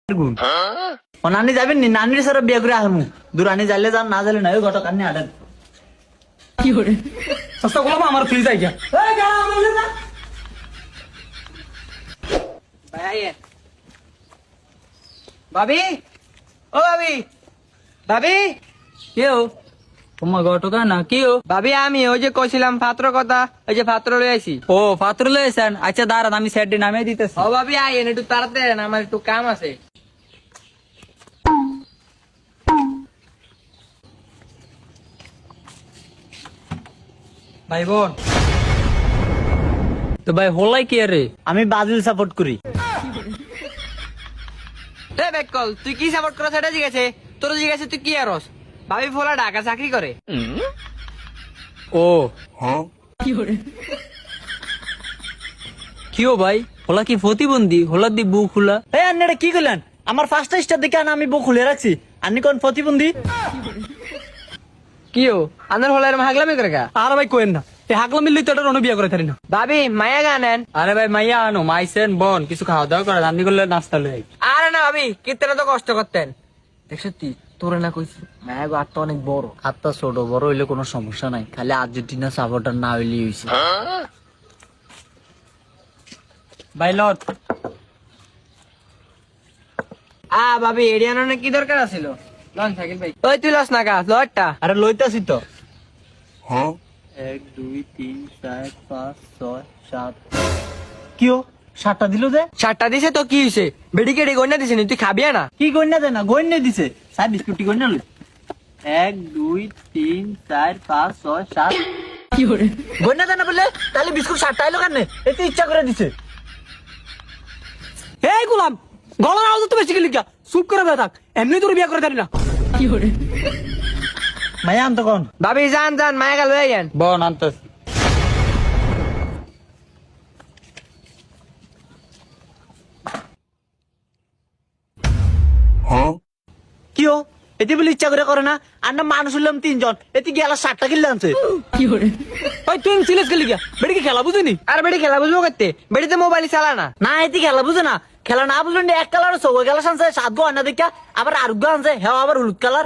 গুণ ও নানি যাবেন নি নানির সারা বিয়ে করে আহমু দুরানি যাইলে যান না যাইলে নাই গট কান্নি আডেন কি করে সস্তা গোলাম আমার ফ্রিজ আই গিয়া এই গাড়া বলে না ভাই ভাবি ও ভাবি ভাবি কেউ তোমার গটকা না কেউ ভাবি আমি ওই যে কইছিলাম পাত্র কথা ওই যে পাত্র লই আইছি ও পাত্র লয়েছেন আচ্ছা দাঁড়ান আমি সেটটি নামে দিতেছি ও ভাবি আইন একটু তাড়াতাড়ি আইন, আমার একটু কাম আছে। ভাই বোন তো ভাই হলাই কি রে আমি ব্রাজিল সাপোর্ট করি এ বেকল তুই কি সাপোর্ট করছ সেটা জিজ্ঞাসে তোর জিজ্ঞাসে তুই কি আরস ভাবি ফোলা ঢাকা চাকরি করে ও কিও ভাই হোলা কি প্রতিবন্ধী হোলা দি বুক খোলা এই আন্নি এটা কি করলেন আমার ফার্স্ট স্টার দেখে আমি বুক খুলে রাখছি আন্নি কোন প্রতিবন্ধী কিও আন্দার ফোলা এরম হাগলামি করে গা আর ভাই কোয়েন না এই হাগলা মিললি তো এটা রণ বিয়া করে থারি না ভাবি মায়া গানেন আরে ভাই মাইয়া আনো মাইসেন বোন কিছু খাওয়া দাওয়া করে রান্নি করলে নাস্তা লই আরে না ভাবি কিতনা তো কষ্ট করতেন দেখ সত্যি তোরে না কইছি মায়া গো আত্মা অনেক বড় হাতটা ছোট বড় হইলে কোনো সমস্যা নাই খালি আর্জেন্টিনা সাপোর্টার না হইলেই হইছে ভাই লট ভাবি এরিয়ানোর কি দরকার আছিল লন সাইকেল ভাই ওই তুই লস না গা লটটা আরে লইতাছি তো 1 2 3 4 5 6 7 কিও 7টা দিল যে সাতটা দিছে তো কি হইছে বেডিকেডি গন্যা দিছে নি তুই খাবি না কি গন্যা দেয় না গন্যা দিছে সাই বিস্কুটি গন্যা লই 1 2 3 4 5 6 7 কি করে গন্যা দেয় না বললে তাহলে বিস্কুট 7টা এলো কেন এতে ইচ্ছা করে দিছে এই গোলাম গলার আওয়াজ তো বেশি গেলি গা চুপ করে বেয়া থাক এমনি তোর বিয়া করে থারি না কি করে মায়া আনতো কোন ভাবি যান যান মায়া গেল যান বন আনতাছি কিও এতে বলে ইচ্ছা করে না আর না মানুষ হইলাম 3 জন এতে গেলা 7টা কিনলে আনছে কি করে ওই তুই সিরিয়াস গেলি গা বেড়ি কি খেলা বুঝিনি আর বেডি খেলা বুঝবো করতে বেডিতে মোবাইল চালা না না এতে খেলা বুঝে না খেলা না বুঝলেন এক কালার সব খেলা আনছে 7 গো আনা দেখা আবার আরগ আনছে হ্যাঁ আবার হলুদ কালার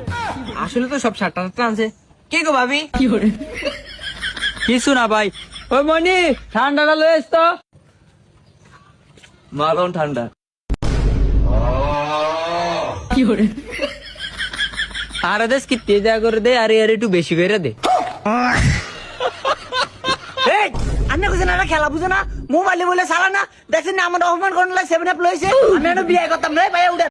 আসলে তো সব সাতটা সাতটা আনছে কি গো ভাবি কি করে কিছু না ভাই ওই মনি ঠান্ডাটা লয়ে এস তো মারন ঠান্ডা কি করে আর দেশ কি তেজা করে দে আরে আরে একটু বেশি করে দে এই আন্না কইছ না খেলা বুঝে না মোবাইলে বলে সারা না দেখছেন না আমার অপমান করন লাগে 7 আপ লইছে আমি এনে বিয়ে করতাম রে ভাই উঠে